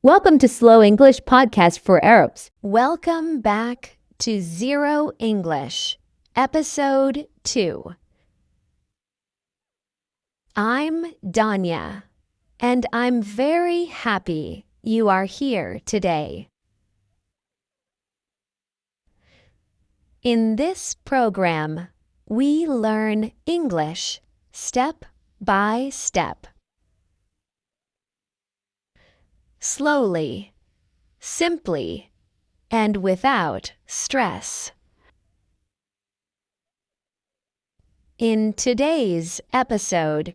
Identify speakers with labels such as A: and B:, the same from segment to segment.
A: Welcome to Slow English Podcast for Arabs. Welcome back to Zero English, Episode 2. I'm Danya, and I'm very happy you are here today. In this program, we learn English step by step. Slowly, simply, and without stress. In today's episode,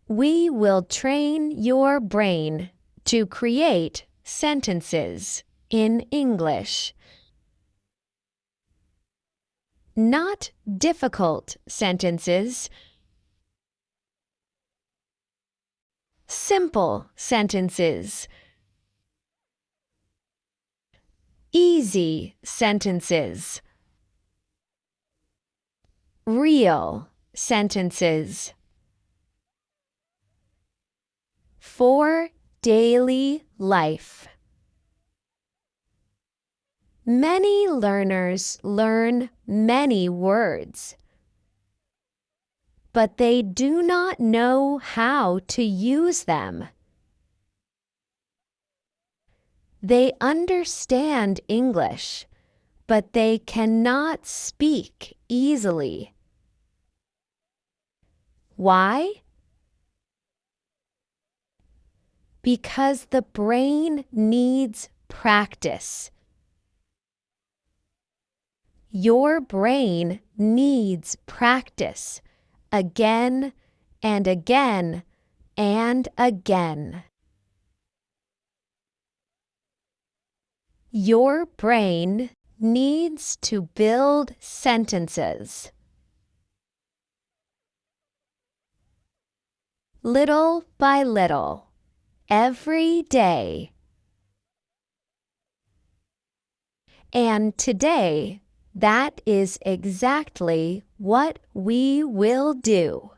A: we will train your brain to create sentences in English. Not difficult sentences. Simple sentences. Easy sentences. Real sentences. For daily life. Many learners learn many words, but they do not know how to use them. They understand English, but they cannot speak easily. Why? Because the brain needs practice. Your brain needs practice. Again and again and again. Your brain needs to build sentences. Little by little, every day. And today, that is exactly what we will do.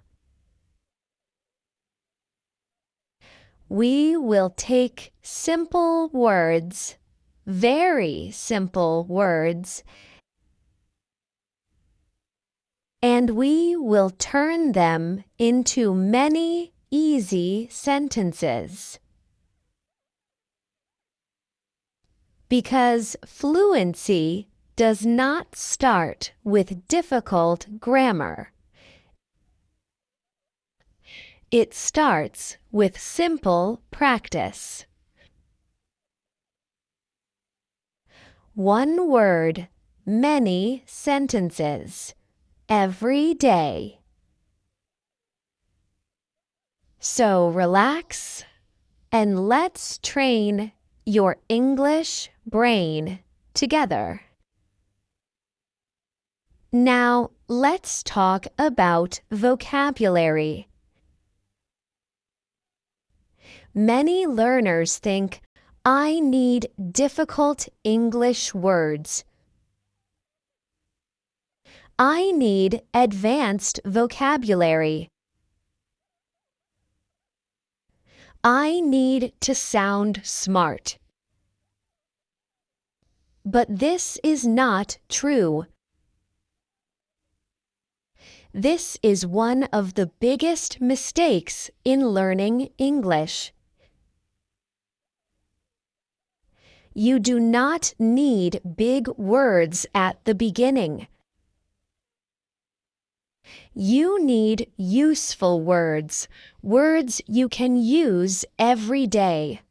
A: We will take simple words, very simple words, and we will turn them into many easy sentences. Because fluency does not start with difficult grammar. It starts with simple practice. One word, many sentences, every day. So relax and let's train your English brain together. Now, let's talk about vocabulary. Many learners think, I need difficult English words. I need advanced vocabulary. I need to sound smart. But this is not true. This is one of the biggest mistakes in learning English. You do not need big words at the beginning. You need useful words, words you can use every day.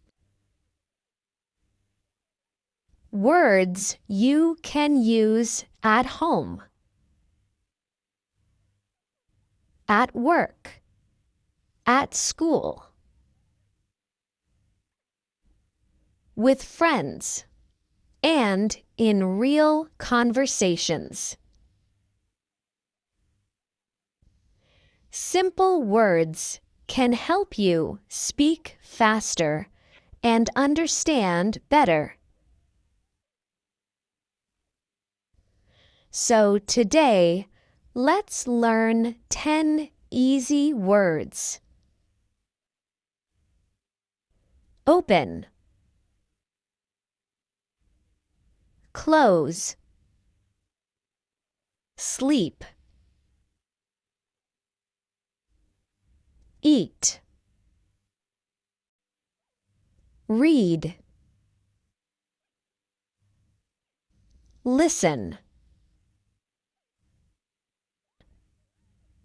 A: Words you can use at home. At work, at school, with friends, and in real conversations. Simple words can help you speak faster and understand better. So today, let's learn 10 easy words. open, close, sleep, eat, read, listen,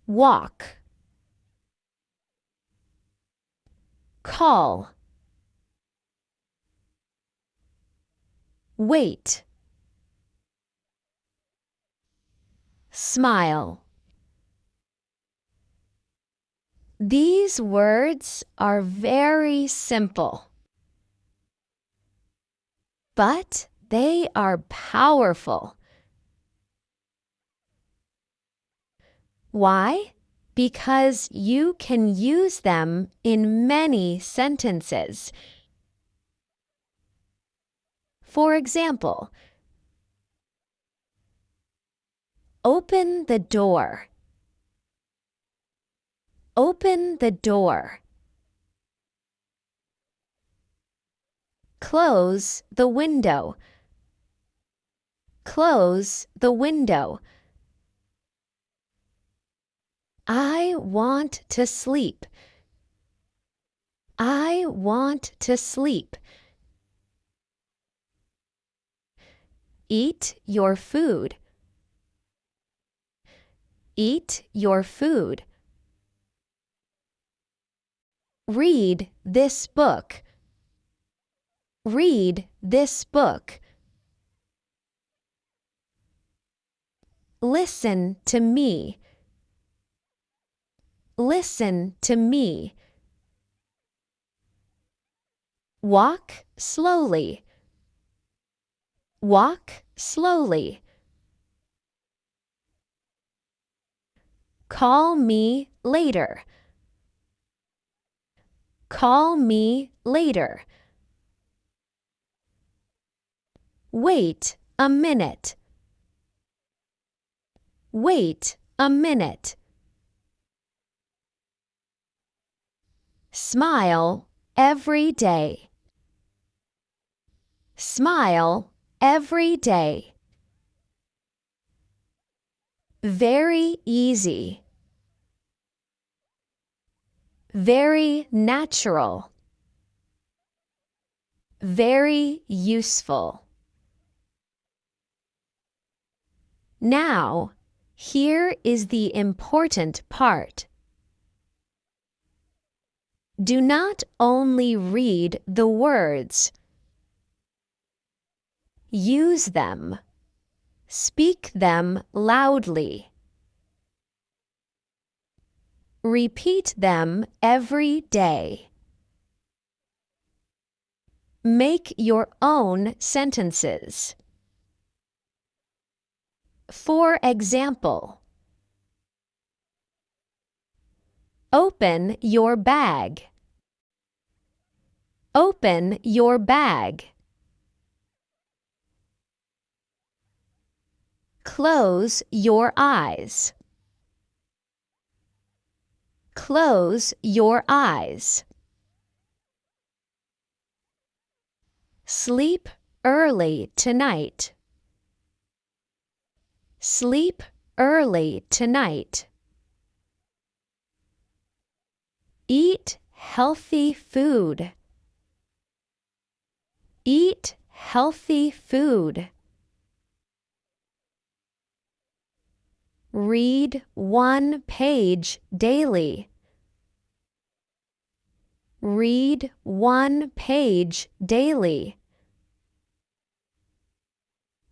A: walk, call, wait, smile. These words are very simple, but they are powerful. Why? Because you can use them in many sentences. For example, open the door. Open the door. Close the window. Close the window. I want to sleep. I want to sleep. Eat your food. Eat your food. Read this book. Read this book. Listen to me. Listen to me. Walk slowly. Walk slowly. Call me later. Call me later. Wait a minute. Wait a minute. Smile every day. Smile every day. Very easy. Very natural. Very useful. Now, here is the important part. Do not only read the words. Use them. Speak them loudly. Repeat them every day. Make your own sentences. For example, open your bag. Open your bag. Close your eyes. Close your eyes. Sleep early tonight. Sleep early tonight. Eat healthy food. Eat healthy food. Read 1 page daily. Read 1 page daily.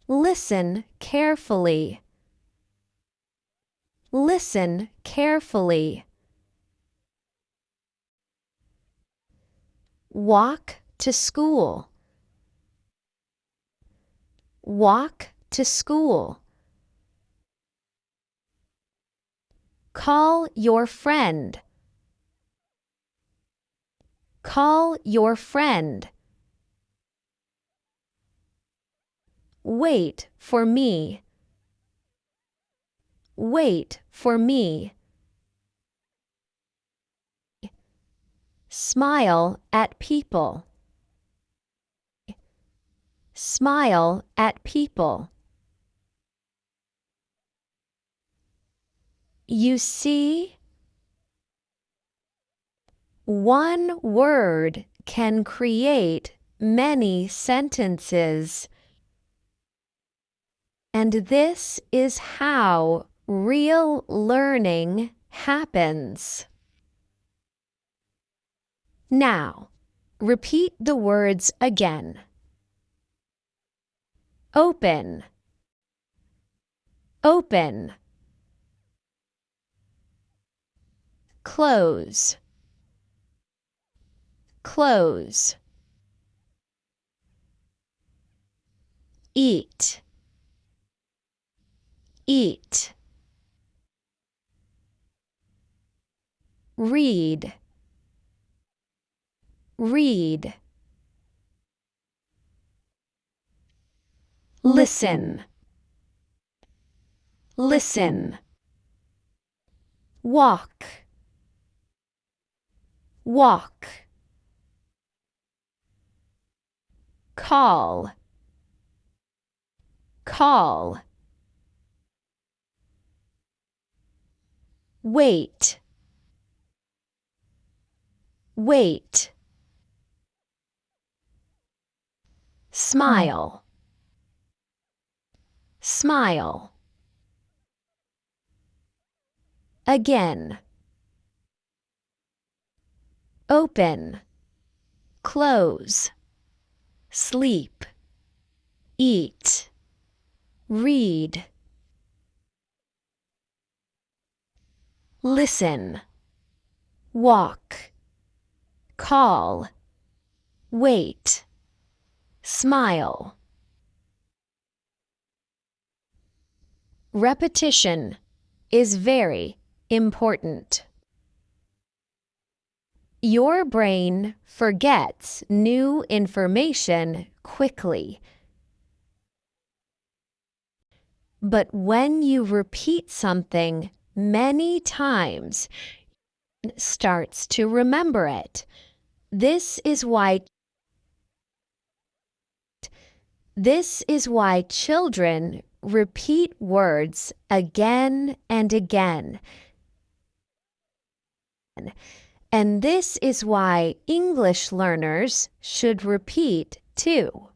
A: Listen carefully. Listen carefully. Walk to school. Walk to school. Call your friend. Call your friend. Wait for me. Wait for me. Smile at people. Smile at people. You see, one word can create many sentences. And this is how real learning happens. Now, repeat the words again. Open, open. Close, close. Eat, eat. Read, read. Listen, listen. Walk, walk. Call, call. Wait, wait. Smile, smile. Again. Open, close. Sleep, eat, read. Listen, walk, call, wait, smile. Repetition is very important. Your brain forgets new information quickly. But when you repeat something many times, it starts to remember it. This is why children repeat words again and again. And this is why English learners should repeat too.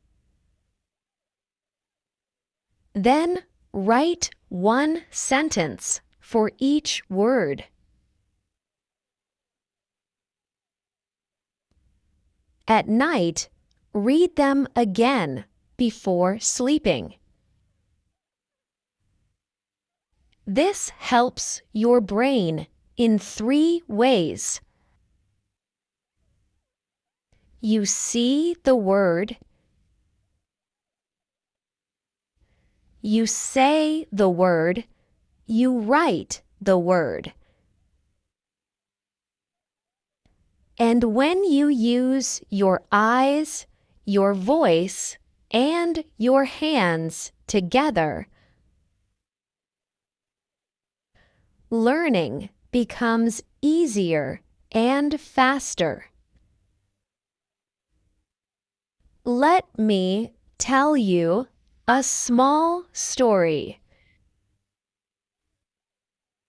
A: Then write one sentence for each word. At night, read them again before sleeping. This helps your brain in 3 ways. You see the word, you say the word, you write the word. And when you use your eyes, your voice, and your hands together, learning becomes easier and faster. Let me tell you a small story.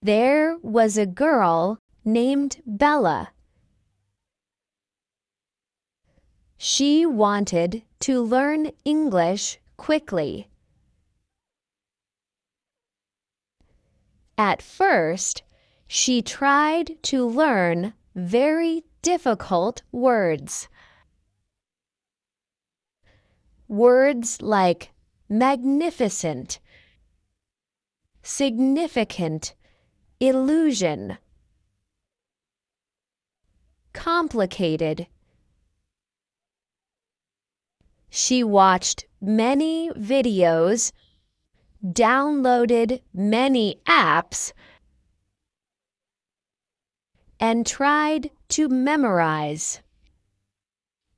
A: There was a girl named Bella. She wanted to learn English quickly. At first, she tried to learn very difficult words. Words like magnificent, significant, illusion, complicated. She watched many videos, downloaded many apps, and tried to memorize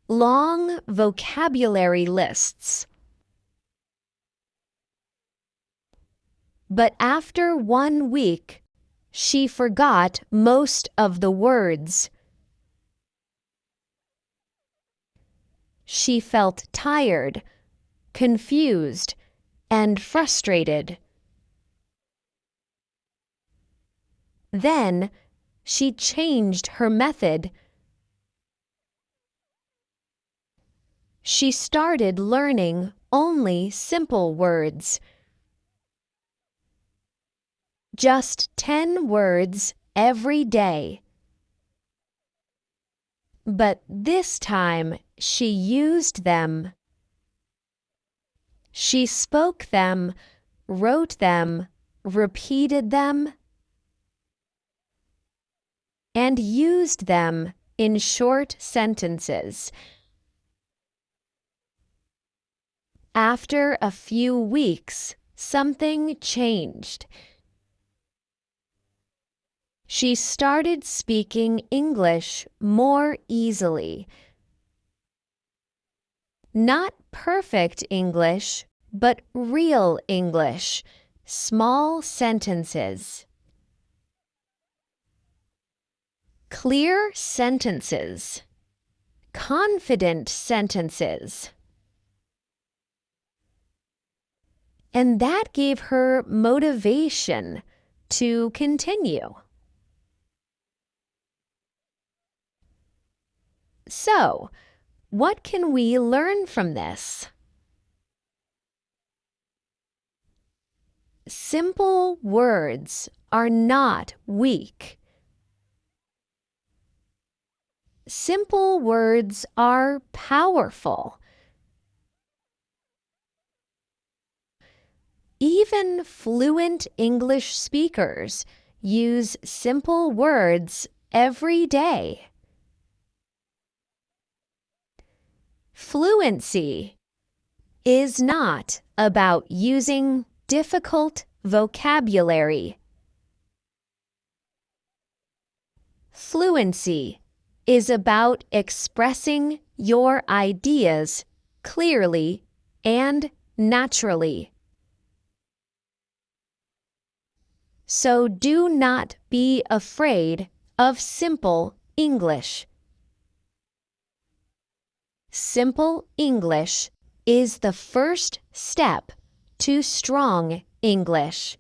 A: long vocabulary lists. But after 1 week, she forgot most of the words. She felt tired, confused, and frustrated. Then she changed her method. She started learning only simple words. Just 10 words every day. But this time she used them. She spoke them, wrote them, repeated them, and used them in short sentences. After a few weeks, something changed. She started speaking English more easily. Not perfect English, but real English, small sentences. Clear sentences. Confident sentences. And that gave her motivation to continue. So, what can we learn from this? Simple words are not weak. Simple words are powerful. Even fluent English speakers use simple words every day. Fluency is not about using difficult vocabulary. Fluency is about expressing your ideas clearly and naturally. So do not be afraid of simple English. Simple English is the first step to strong English.